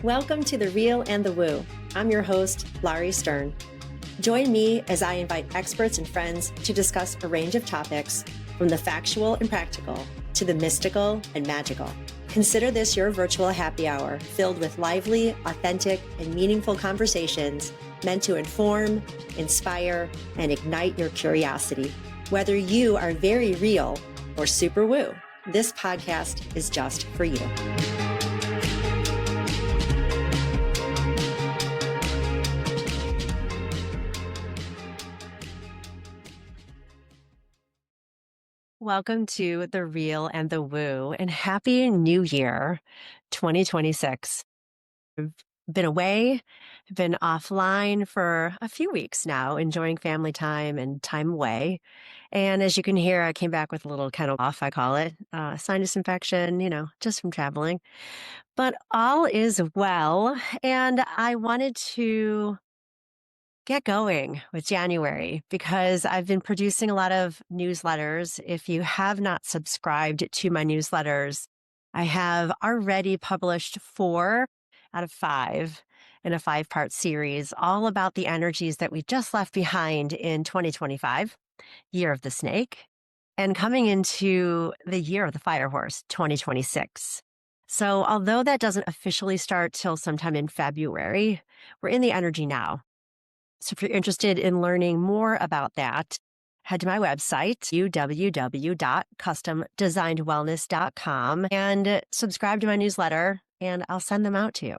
Welcome to The Real and the Woo. I'm your host, Lauri Stern. Join me as I invite experts and friends to discuss a range of topics, from the factual and practical to the mystical and magical. Consider this your virtual happy hour filled with lively, authentic, and meaningful conversations meant to inform, inspire, and ignite your curiosity. Whether you are very real or super woo, this podcast is just for you. Welcome to The Real and the Woo, and Happy New Year 2026. I've been away, been offline for a few weeks now, enjoying family time and time away. And as you can hear, I came back with a little kind of off, I call it, sinus infection, just from traveling. But all is well, and I wanted to get going with January because I've been producing a lot of newsletters. If you have not subscribed to my newsletters, I have already published 4 out of 5 in a 5-part series, all about the energies that we just left behind in 2025, Year of the Snake, and coming into the Year of the Fire Horse, 2026. So although that doesn't officially start till sometime in February, we're in the energy now. So if you're interested in learning more about that, head to my website, www.customdesignedwellness.com, and subscribe to my newsletter, and I'll send them out to you.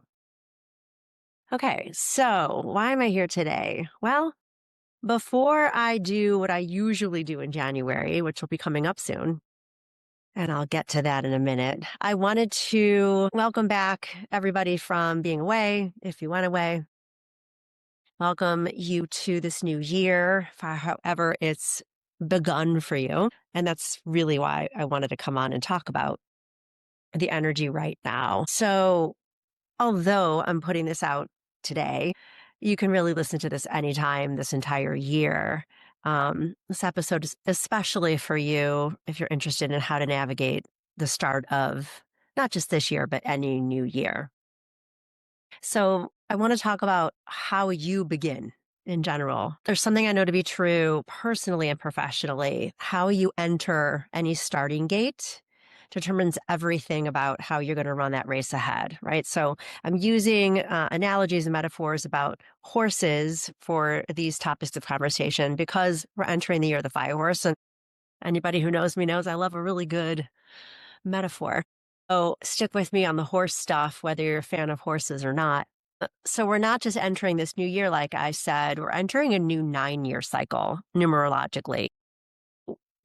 Okay, so why am I here today? Well, before I do what I usually do in January, which will be coming up soon, and I'll get to that in a minute, I wanted to welcome back everybody from being away, if you went away. Welcome you to this new year, for however it's begun for you. And that's really why I wanted to come on and talk about the energy right now. So although I'm putting this out today, you can really listen to this anytime this entire year. This episode is especially for you if you're interested in how to navigate the start of not just this year, but any new year. So I want to talk about how you begin in general. There's something I know to be true personally and professionally. How you enter any starting gate determines everything about how you're going to run that race ahead, right? So I'm using analogies and metaphors about horses for these topics of conversation because we're entering the Year of the Fire Horse. And anybody who knows me knows I love a really good metaphor. So stick with me on the horse stuff, whether you're a fan of horses or not. So we're not just entering this new year, like I said, we're entering a new 9-year cycle numerologically.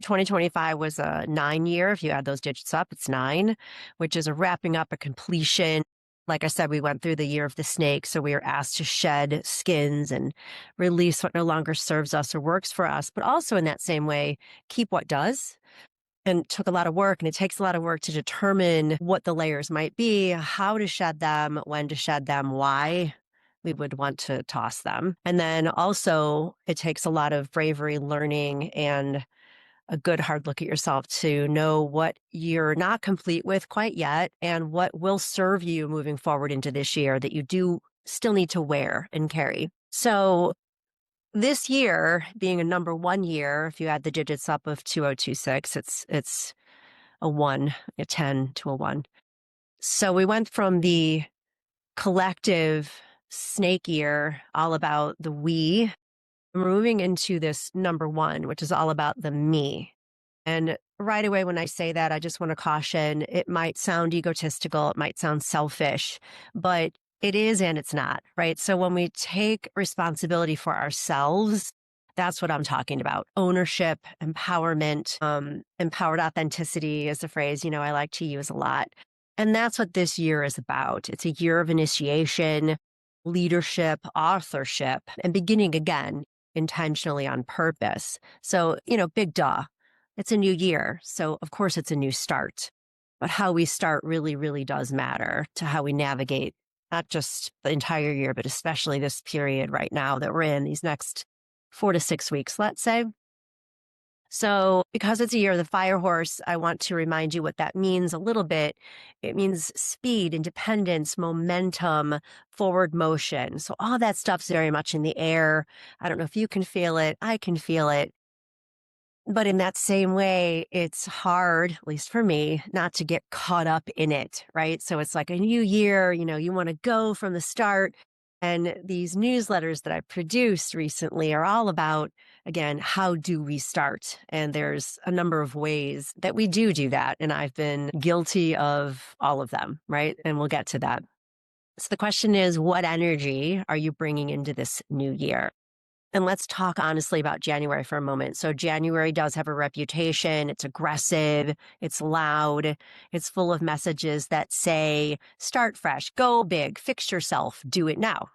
2025 was a 9-year. If you add those digits up, it's 9, which is a wrapping up, a completion. Like I said, we went through the Year of the Snake. So we were asked to shed skins and release what no longer serves us or works for us, but also in that same way, keep what does. And it took a lot of work, and it takes a lot of work to determine what the layers might be, how to shed them, when to shed them, why we would want to toss them. And then also it takes a lot of bravery, learning, and a good hard look at yourself to know what you're not complete with quite yet and what will serve you moving forward into this year that you do still need to wear and carry. So this year being a number 1 year, if you add the digits up of 2026, it's a 1, a 10 to a 1. So we went from the collective snake year, all about the we, we're moving into this number 1, which is all about the me. And right away, when I say that, I just want to caution, it might sound egotistical, it might sound selfish, but it is and it's not, right? So when we take responsibility for ourselves, that's what I'm talking about. Ownership, empowerment, empowered authenticity is a phrase, I like to use a lot. And that's what this year is about. It's a year of initiation, leadership, authorship, and beginning again intentionally on purpose. So, big duh. It's a new year. So of course it's a new start. But how we start really, really does matter to how we navigate not just the entire year, but especially this period right now that we're in, these next 4 to 6 weeks, let's say. So, because it's a year of the fire horse, I want to remind you what that means a little bit. It means speed, independence, momentum, forward motion. So, all that stuff's very much in the air. I don't know if you can feel it. I can feel it. But in that same way, it's hard, at least for me, not to get caught up in it, right? So it's like a new year, you want to go from the start. And these newsletters that I produced recently are all about, again, how do we start? And there's a number of ways that we do that. And I've been guilty of all of them, right? And we'll get to that. So the question is, what energy are you bringing into this new year? And let's talk honestly about January for a moment. So January does have a reputation. It's aggressive. It's loud. It's full of messages that say, start fresh, go big, fix yourself, do it now.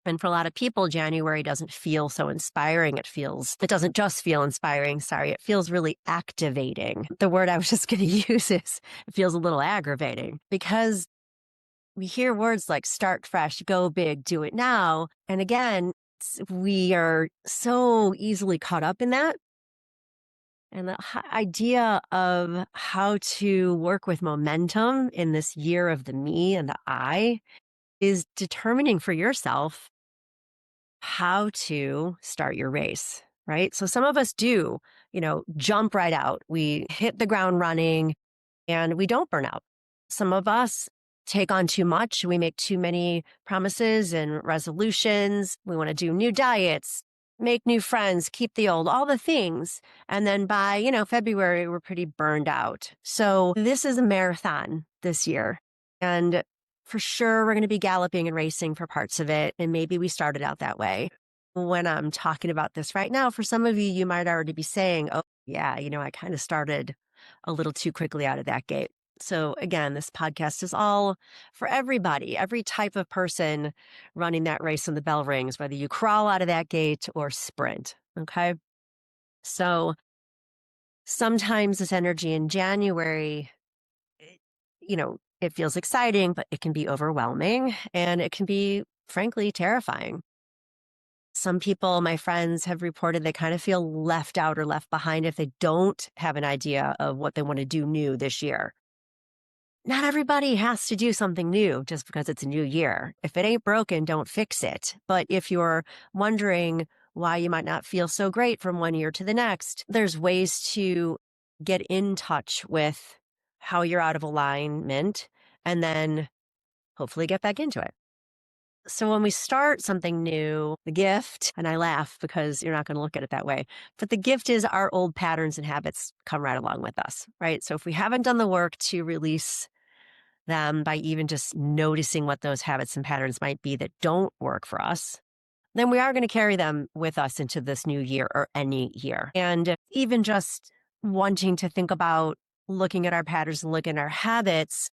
And for a lot of people, January doesn't feel so inspiring. It doesn't just feel inspiring. Sorry. It feels really activating. The word I was just going to use is it feels a little aggravating because we hear words like start fresh, go big, do it now. And again, we are so easily caught up in that. And the idea of how to work with momentum in this year of the me and the I is determining for yourself how to start your race, right? So some of us do, jump right out. We hit the ground running and we don't burn out. Some of us take on too much. We make too many promises and resolutions. We want to do new diets, make new friends, keep the old, all the things. And then by, February, we're pretty burned out. So this is a marathon this year. And for sure, we're going to be galloping and racing for parts of it. And maybe we started out that way. When I'm talking about this right now, for some of you, you might already be saying, oh, yeah, I kind of started a little too quickly out of that gate. So again, this podcast is all for everybody, every type of person running that race when the bell rings, whether you crawl out of that gate or sprint. Okay. So sometimes this energy in January, it feels exciting, but it can be overwhelming and it can be, frankly, terrifying. Some people, my friends, have reported they kind of feel left out or left behind if they don't have an idea of what they want to do new this year. Not everybody has to do something new just because it's a new year. If it ain't broken, don't fix it. But if you're wondering why you might not feel so great from one year to the next, there's ways to get in touch with how you're out of alignment and then hopefully get back into it. So when we start something new, the gift, and I laugh because you're not going to look at it that way, but the gift is our old patterns and habits come right along with us, right? So if we haven't done the work to release them by even just noticing what those habits and patterns might be that don't work for us, then we are going to carry them with us into this new year or any year. And even just wanting to think about looking at our patterns and looking at our habits,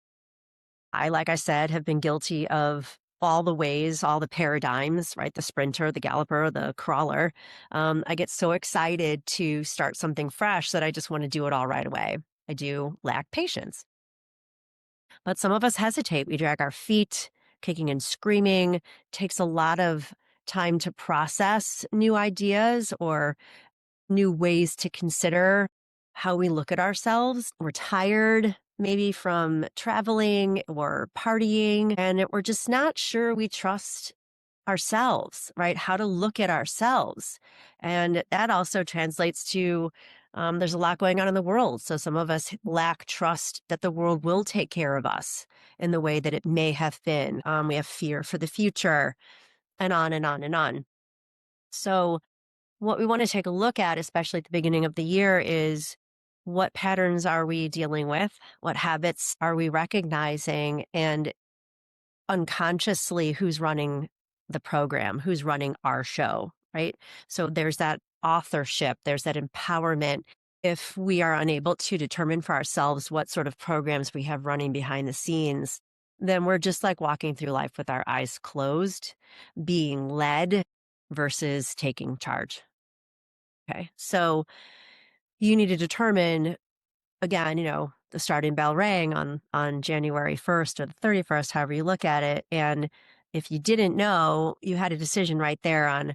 like I said, have been guilty of all the ways, all the paradigms, right? The sprinter, the galloper, the crawler. I get so excited to start something fresh that I just want to do it all right away. I do lack patience. But some of us hesitate. We drag our feet, kicking and screaming. Takes a lot of time to process new ideas or new ways to consider how we look at ourselves. We're tired, maybe from traveling or partying, and we're just not sure we trust ourselves, right? How to look at ourselves. And that also translates to there's a lot going on in the world. So some of us lack trust that the world will take care of us in the way that it may have been. We have fear for the future and on and on and on. So what we want to take a look at, especially at the beginning of the year, is what patterns are we dealing with? What habits are we recognizing? And unconsciously, who's running the program, who's running our show, right? So there's that authorship, there's that empowerment. If we are unable to determine for ourselves what sort of programs we have running behind the scenes, then we're just like walking through life with our eyes closed, being led versus taking charge. Okay. So you need to determine, again, the starting bell rang on January 1st or the 31st, however you look at it. And if you didn't know, you had a decision right there on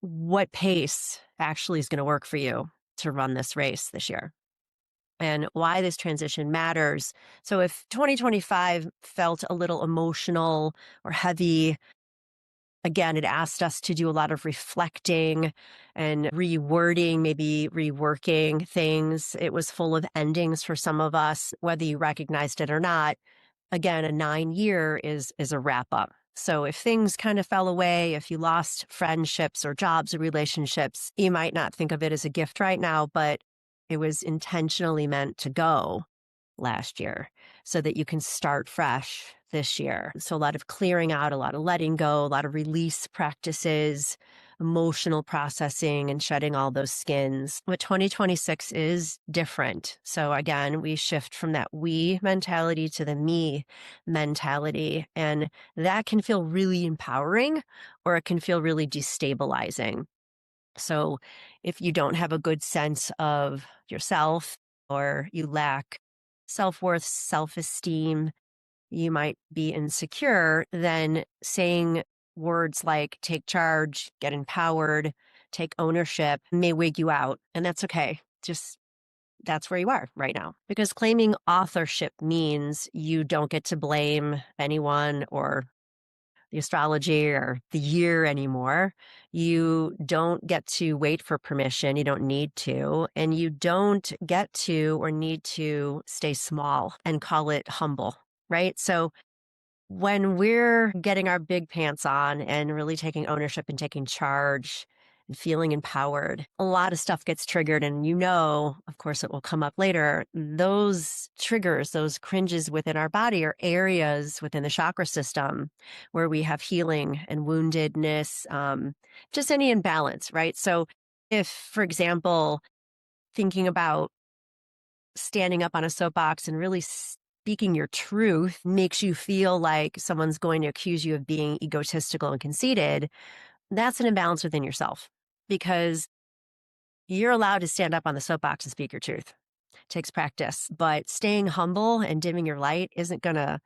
what pace actually is going to work for you. to run this race this year and why this transition matters. So if 2025 felt a little emotional or heavy, again, it asked us to do a lot of reflecting and rewording, maybe reworking things. It was full of endings for some of us, whether you recognized it or not. Again, a 9-year is a wrap up. So if things kind of fell away, if you lost friendships or jobs or relationships, you might not think of it as a gift right now, but it was intentionally meant to go last year so that you can start fresh this year. So a lot of clearing out, a lot of letting go, a lot of release practices, emotional processing and shedding all those skins. But 2026 is different. So again, we shift from that we mentality to the me mentality. And that can feel really empowering or it can feel really destabilizing. So if you don't have a good sense of yourself or you lack self-worth, self-esteem, you might be insecure, then saying words like take charge, get empowered, take ownership may wig you out. And that's okay. Just that's where you are right now. Because claiming authorship means you don't get to blame anyone or the astrology or the year anymore. You don't get to wait for permission. You don't need to. And you don't get to or need to stay small and call it humble, right? So when we're getting our big pants on and really taking ownership and taking charge and feeling empowered, a lot of stuff gets triggered. And of course, it will come up later. Those triggers, those cringes within our body are areas within the chakra system where we have healing and woundedness, just any imbalance, right? So if, for example, thinking about standing up on a soapbox and really speaking your truth makes you feel like someone's going to accuse you of being egotistical and conceited, that's an imbalance within yourself because you're allowed to stand up on the soapbox and speak your truth. It takes practice, but staying humble and dimming your light isn't going to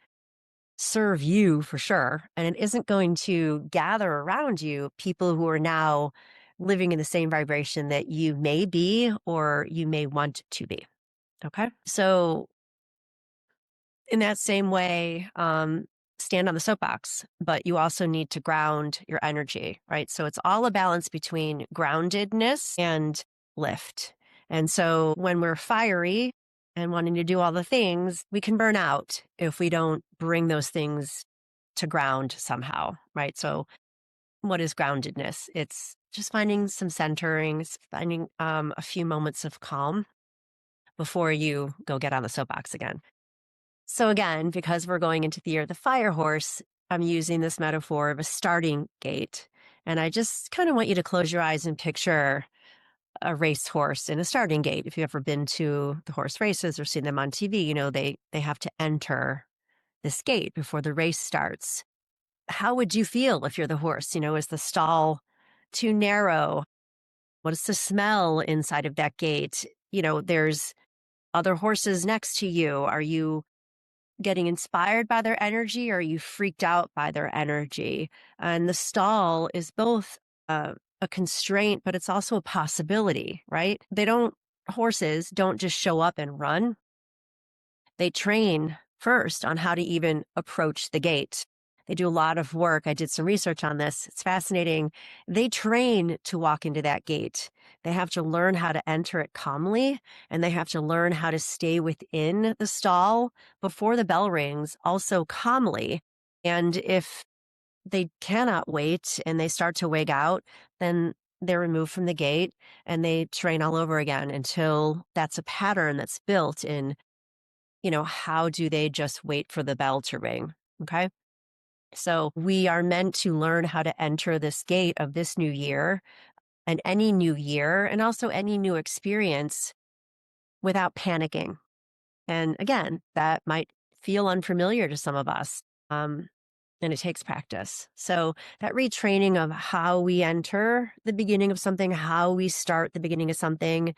serve you for sure. And it isn't going to gather around you people who are now living in the same vibration that you may be or you may want to be. Okay. So in that same way, stand on the soapbox, but you also need to ground your energy, right? So it's all a balance between groundedness and lift. And so when we're fiery and wanting to do all the things, we can burn out if we don't bring those things to ground somehow, right? So what is groundedness? It's just finding some centering, it's finding a few moments of calm before you go get on the soapbox again. So again, because we're going into the year of the fire horse, I'm using this metaphor of a starting gate. And I just kind of want you to close your eyes and picture a racehorse in a starting gate. If you've ever been to the horse races or seen them on TV, they have to enter this gate before the race starts. How would you feel if you're the horse? Is the stall too narrow? What is the smell inside of that gate? There's other horses next to you. Are you getting inspired by their energy or are you freaked out by their energy? And the stall is both a constraint, but it's also a possibility, right? Horses don't just show up and run. They train first on how to even approach the gate. They do a lot of work. I did some research on this. It's fascinating. They train to walk into that gate. They have to learn how to enter it calmly, and they have to learn how to stay within the stall before the bell rings, also calmly. And if they cannot wait and they start to wig out, then they're removed from the gate and they train all over again until that's a pattern that's built in, how do they just wait for the bell to ring? Okay. So we are meant to learn how to enter this gate of this new year and any new year and also any new experience without panicking. And again, that might feel unfamiliar to some of us. And it takes practice. So that retraining of how we enter the beginning of something, how we start the beginning of something,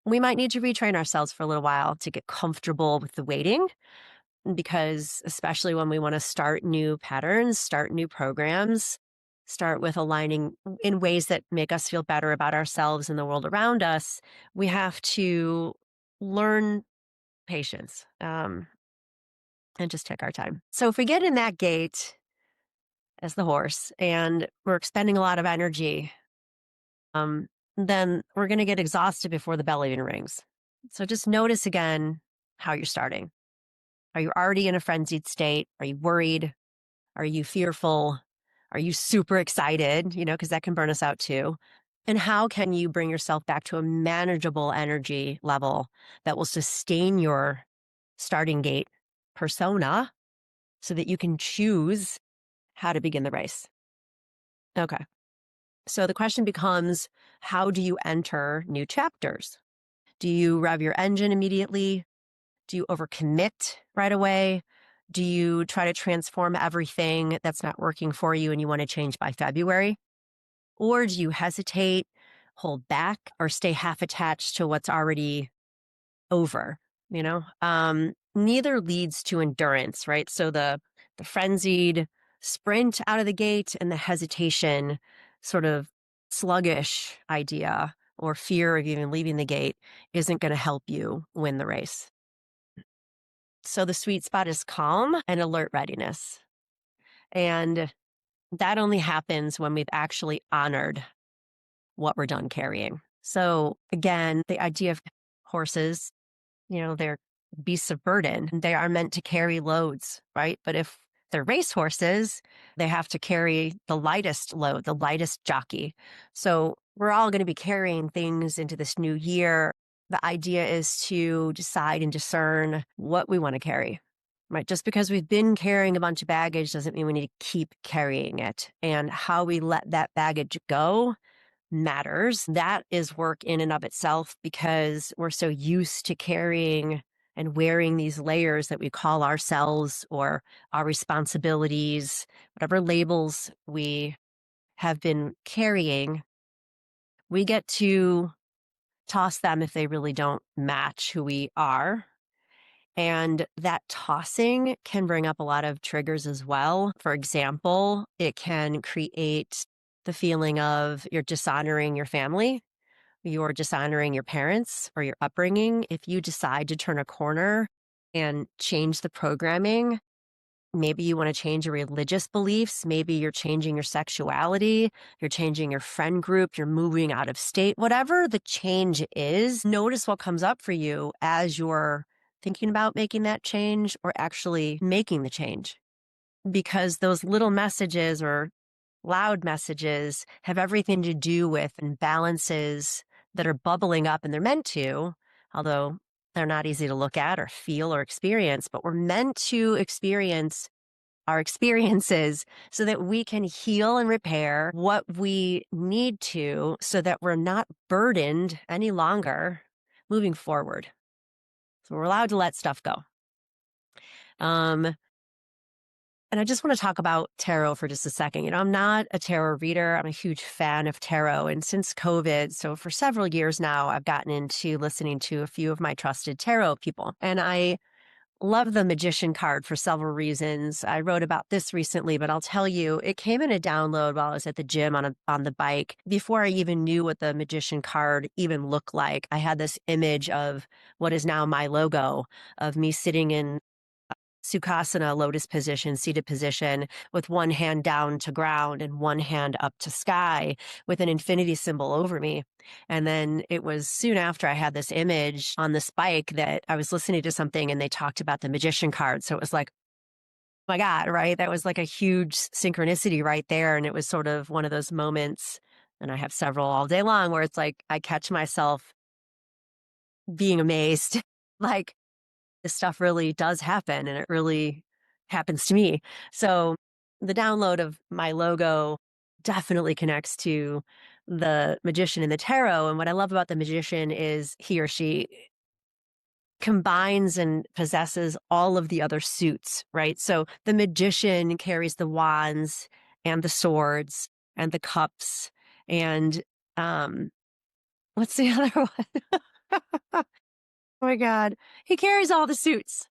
we might need to retrain ourselves for a little while to get comfortable with the waiting. Because especially when we want to start new patterns, start new programs, start with aligning in ways that make us feel better about ourselves and the world around us, we have to learn patience, and just take our time. So if we get in that gate as the horse and we're expending a lot of energy, um, then we're going to get exhausted before the bell even rings. So just notice again how you're starting. Are you already in a frenzied state? Are you worried? Are you fearful? Are you super excited? Because that can burn us out too. And how can you bring yourself back to a manageable energy level that will sustain your starting gate persona so that you can choose how to begin the race? Okay. So the question becomes, how do you enter new chapters? Do you rev your engine immediately? Do you overcommit right away? Do you try to transform everything that's not working for you and you want to change by February? Or do you hesitate, hold back, or stay half attached to what's already over? Neither leads to endurance, right? So the frenzied sprint out of the gate and the hesitation, sort of sluggish idea or fear of even leaving the gate isn't going to help you win the race. So the sweet spot is calm and alert readiness. And that only happens when we've actually honored what we're done carrying. So again, the idea of horses, they're beasts of burden. They are meant to carry loads, right? But if they're race horses, they have to carry the lightest load, the lightest jockey. So we're all going to be carrying things into this new year. The idea is to decide and discern what we want to carry, right? Just because we've been carrying a bunch of baggage doesn't mean we need to keep carrying it. And how we let that baggage go matters. That is work in and of itself because we're so used to carrying and wearing these layers that we call ourselves or our responsibilities, whatever labels we have been carrying, we get to toss them if they really don't match who we are. And that tossing can bring up a lot of triggers as well. For example, it can create the feeling of you're dishonoring your family, you're dishonoring your parents or your upbringing. If you decide to turn a corner and change the programming, maybe you want to change your religious beliefs, maybe you're changing your sexuality, you're changing your friend group, you're moving out of state, whatever the change is, notice what comes up for you as you're thinking about making that change or actually making the change. Because those little messages or loud messages have everything to do with imbalances that are bubbling up, and they're meant to, although they're not easy to look at or feel or experience, but we're meant to experience our experiences so that we can heal and repair what we need to so that we're not burdened any longer moving forward. So we're allowed to let stuff go. And I just want to talk about tarot for just a second. I'm not a tarot reader. I'm a huge fan of tarot. And since COVID, so for several years now, I've gotten into listening to a few of my trusted tarot people. And I love the magician card for several reasons. I wrote about this recently, but I'll tell you, it came in a download while I was at the gym on the bike. Before I even knew what the magician card even looked like, I had this image of what is now my logo of me sitting in Sukhasana, lotus position, seated position, with one hand down to ground and one hand up to sky with an infinity symbol over me. And then it was soon after I had this image on this bike that I was listening to something and they talked about the magician card. So it was like, oh my God, right? That was like a huge synchronicity right there. And it was sort of one of those moments, and I have several all day long, where it's like I catch myself being amazed, like, this stuff really does happen and it really happens to me. So the download of my logo definitely connects to the magician in the tarot. And what I love about the magician is he or she combines and possesses all of the other suits, right? So the magician carries the wands and the swords and the cups and what's the other one? Oh my God. He carries all the suits.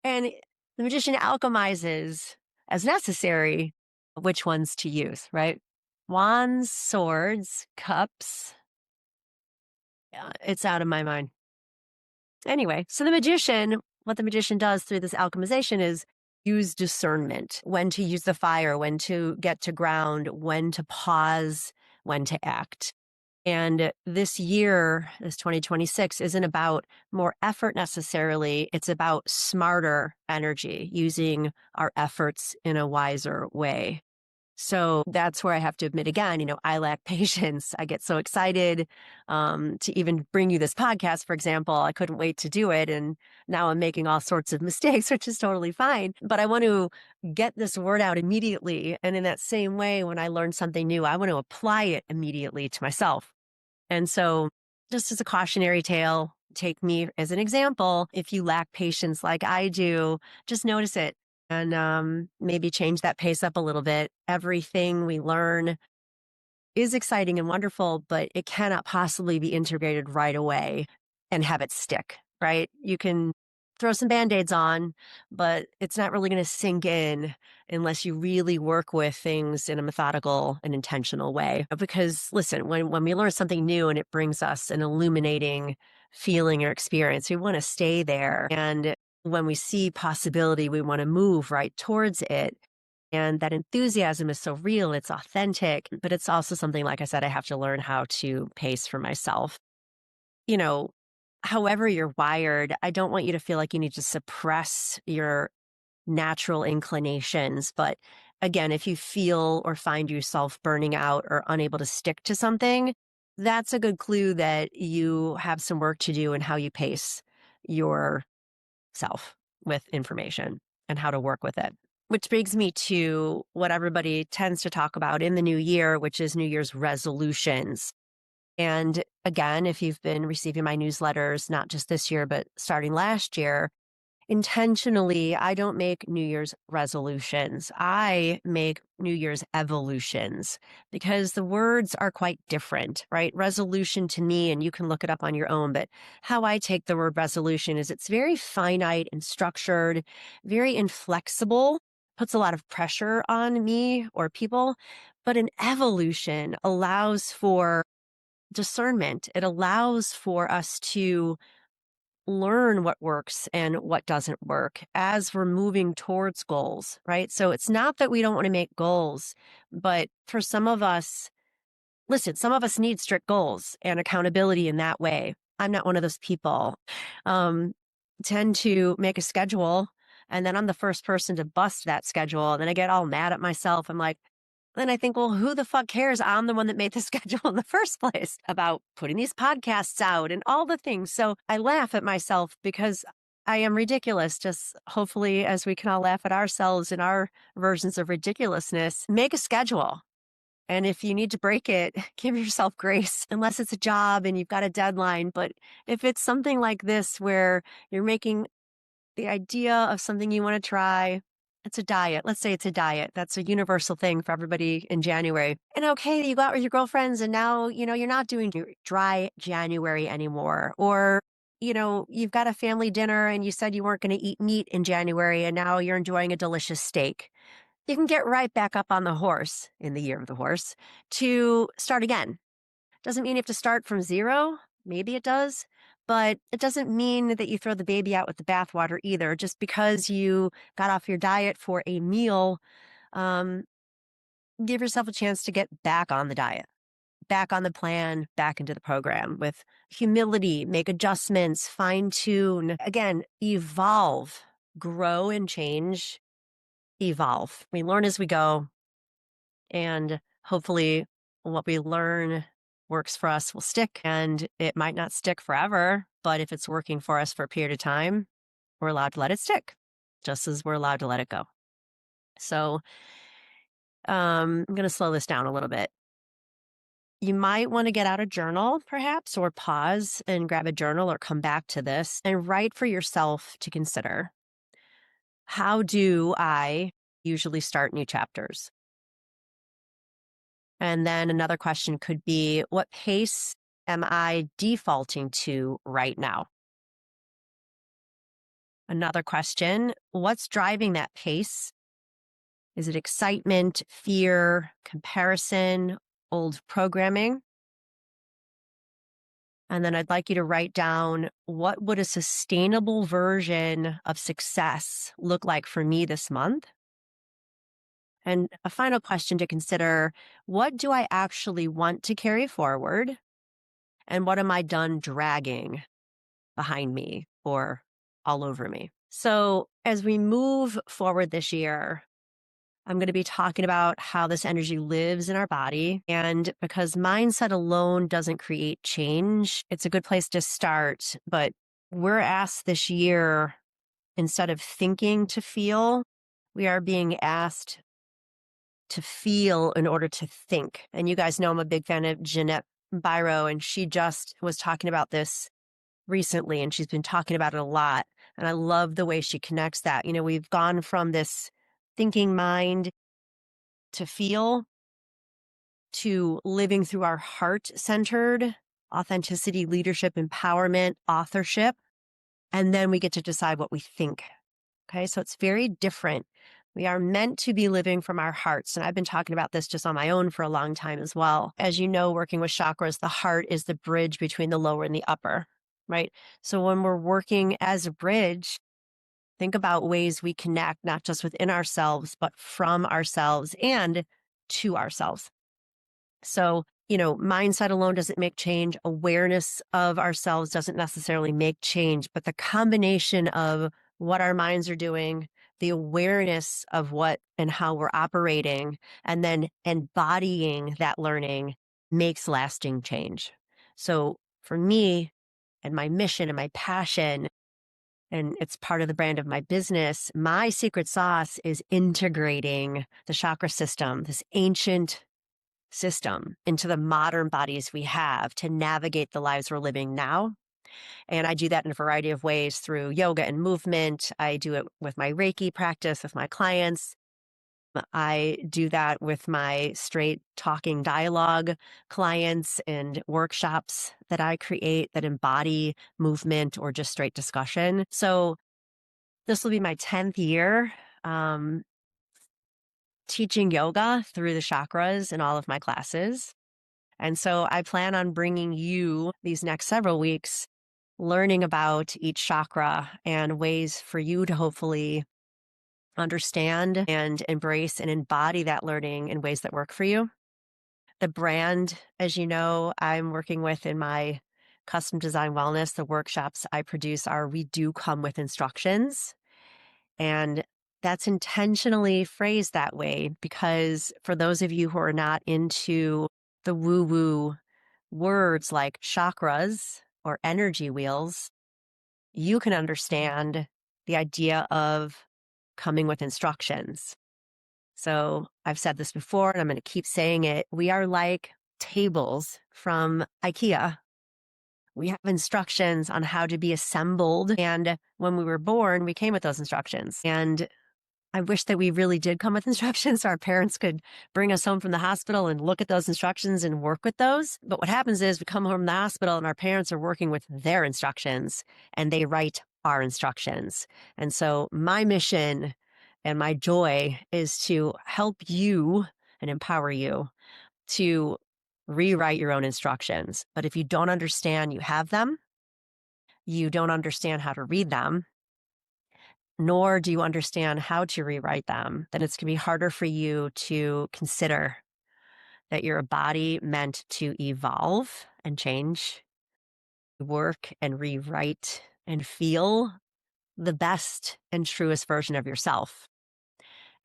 And the magician alchemizes as necessary which ones to use, right? Wands, swords, cups. It's out of my mind. Anyway, so what the magician does through this alchemization is use discernment, when to use the fire, when to get to ground, when to pause, when to act. And this year, this 2026, isn't about more effort necessarily. It's about smarter energy, using our efforts in a wiser way. So that's where I have to admit again, I lack patience. I get so excited to even bring you this podcast, for example. I couldn't wait to do it. And now I'm making all sorts of mistakes, which is totally fine. But I want to get this word out immediately. And in that same way, when I learn something new, I want to apply it immediately to myself. And so, just as a cautionary tale, take me as an example. If you lack patience like I do, just notice it and maybe change that pace up a little bit. Everything we learn is exciting and wonderful, but it cannot possibly be integrated right away and have it stick, right? You can throw some band-aids on, but it's not really going to sink in unless you really work with things in a methodical and intentional way. Because listen, when we learn something new and it brings us an illuminating feeling or experience, we want to stay there. And when we see possibility, we want to move right towards it. And that enthusiasm is so real, it's authentic, but it's also something, like I said, I have to learn how to pace for myself. You know, however you're wired, I don't want you to feel like you need to suppress your natural inclinations. But again, if you feel or find yourself burning out or unable to stick to something, that's a good clue that you have some work to do in how you pace yourself with information and how to work with it. Which brings me to what everybody tends to talk about in the new year, which is New Year's resolutions. And again, if you've been receiving my newsletters, not just this year, but starting last year, intentionally, I don't make New Year's resolutions. I make New Year's evolutions because the words are quite different, right? Resolution to me, and you can look it up on your own, but how I take the word resolution is it's very finite and structured, very inflexible, puts a lot of pressure on me or people. But an evolution allows for discernment. It allows for us to learn what works and what doesn't work as we're moving towards goals, right? So it's not that we don't want to make goals, but for some of us, listen, some of us need strict goals and accountability in that way. I'm not one of those people. Um, tend to make a schedule and then I'm the first person to bust that schedule. And then I get all mad at myself. I'm like, then I think, well, who the fuck cares? I'm the one that made the schedule in the first place about putting these podcasts out and all the things. So I laugh at myself because I am ridiculous. Just hopefully, as we can all laugh at ourselves in our versions of ridiculousness, make a schedule. And if you need to break it, give yourself grace, unless it's a job and you've got a deadline. But if it's something like this where you're making the idea of something you want to try, it's a diet. Let's say it's a diet. That's a universal thing for everybody in January. And okay, you go out with your girlfriends and now, you're not doing your dry January anymore. Or, you've got a family dinner and you said you weren't going to eat meat in January and now you're enjoying a delicious steak. You can get right back up on the horse in the year of the horse to start again. Doesn't mean you have to start from zero. Maybe it does, but it doesn't mean that you throw the baby out with the bathwater either. Just because you got off your diet for a meal, um, give yourself a chance to get back on the diet, back on the plan, back into the program with humility, make adjustments, fine tune. Again, evolve, grow and change, evolve. We learn as we go. And hopefully, what we learn works for us will stick. And it might not stick forever, but if it's working for us for a period of time, we're allowed to let it stick, just as we're allowed to let it go. So I'm going to slow this down a little bit. You might want to get out a journal, perhaps, or pause and grab a journal or come back to this and write for yourself to consider. How do I usually start new chapters? And then another question could be, what pace am I defaulting to right now? Another question, what's driving that pace? Is it excitement, fear, comparison, old programming? And then I'd like you to write down, what would a sustainable version of success look like for me this month? And a final question to consider, what do I actually want to carry forward? And what am I done dragging behind me or all over me? So as we move forward this year, I'm going to be talking about how this energy lives in our body. And because mindset alone doesn't create change, it's a good place to start. But we're asked this year, instead of thinking to feel, we are being asked to feel in order to think. And you guys know I'm a big fan of Jeanette Biro, and she just was talking about this recently, and she's been talking about it a lot. And I love the way she connects that. We've gone from this thinking mind to feel to living through our heart centered authenticity, leadership, empowerment, authorship. And then we get to decide what we think. Okay. So it's very different. We are meant to be living from our hearts. And I've been talking about this just on my own for a long time as well. As you know, working with chakras, the heart is the bridge between the lower and the upper, right? So when we're working as a bridge, think about ways we connect, not just within ourselves, but from ourselves and to ourselves. So, mindset alone doesn't make change. Awareness of ourselves doesn't necessarily make change, but the combination of what our minds are doing, the awareness of what and how we're operating, and then embodying that learning makes lasting change. So for me and my mission and my passion, and it's part of the brand of my business, my secret sauce is integrating the chakra system, this ancient system, into the modern bodies we have to navigate the lives we're living now. And I do that in a variety of ways through yoga and movement. I do it with my Reiki practice with my clients. I do that with my straight talking dialogue clients and workshops that I create that embody movement or just straight discussion. So this will be my 10th year teaching yoga through the chakras in all of my classes. And so I plan on bringing you these next several weeks, learning about each chakra and ways for you to hopefully understand and embrace and embody that learning in ways that work for you. The brand, as you know, I'm working with in my custom design wellness, the workshops I produce we do come with instructions. And that's intentionally phrased that way because for those of you who are not into the woo-woo words like chakras or energy wheels, you can understand the idea of coming with instructions. So I've said this before, and I'm going to keep saying it. We are like tables from IKEA. We have instructions on how to be assembled. And when we were born, we came with those instructions. And I wish that we really did come with instructions so our parents could bring us home from the hospital and look at those instructions and work with those. But what happens is we come home from the hospital and our parents are working with their instructions and they write our instructions. And so my mission and my joy is to help you and empower you to rewrite your own instructions. But if you don't understand you have them, you don't understand how to read them, nor do you understand how to rewrite them, then it's going to be harder for you to consider that you're a body meant to evolve and change, work and rewrite and feel the best and truest version of yourself.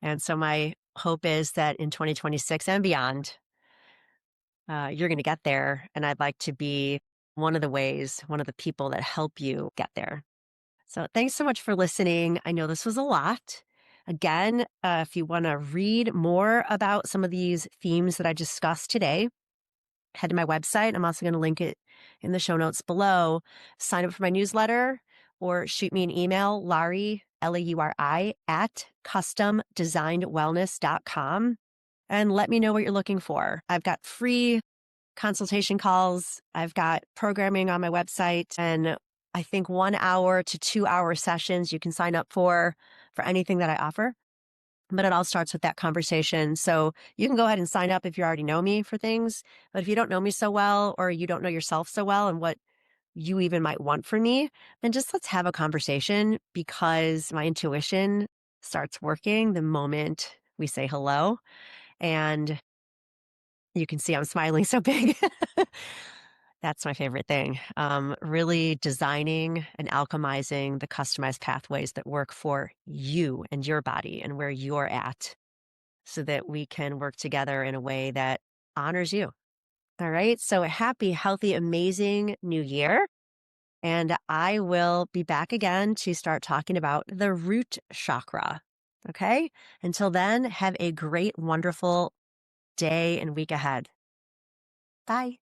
And so my hope is that in 2026 and beyond, you're going to get there. And I'd like to be one of the people that help you get there. So thanks so much for listening. I know this was a lot. Again, if you want to read more about some of these themes that I discussed today, head to my website. I'm also going to link it in the show notes below. Sign up for my newsletter or shoot me an email, Lauri, Lauri, at customdesignedwellness.com, and let me know what you're looking for. I've got free consultation calls. I've got programming on my website, and I think 1 hour to 2 hour sessions you can sign up for anything that I offer. But it all starts with that conversation. So you can go ahead and sign up if you already know me for things. But if you don't know me so well, or you don't know yourself so well and what you even might want from me, then just let's have a conversation, because my intuition starts working the moment we say hello. And you can see I'm smiling so big. That's my favorite thing. Really designing and alchemizing the customized pathways that work for you and your body and where you're at, so that we can work together in a way that honors you. All right. So, a happy, healthy, amazing new year. And I will be back again to start talking about the root chakra. Okay. Until then, have a great, wonderful day and week ahead. Bye.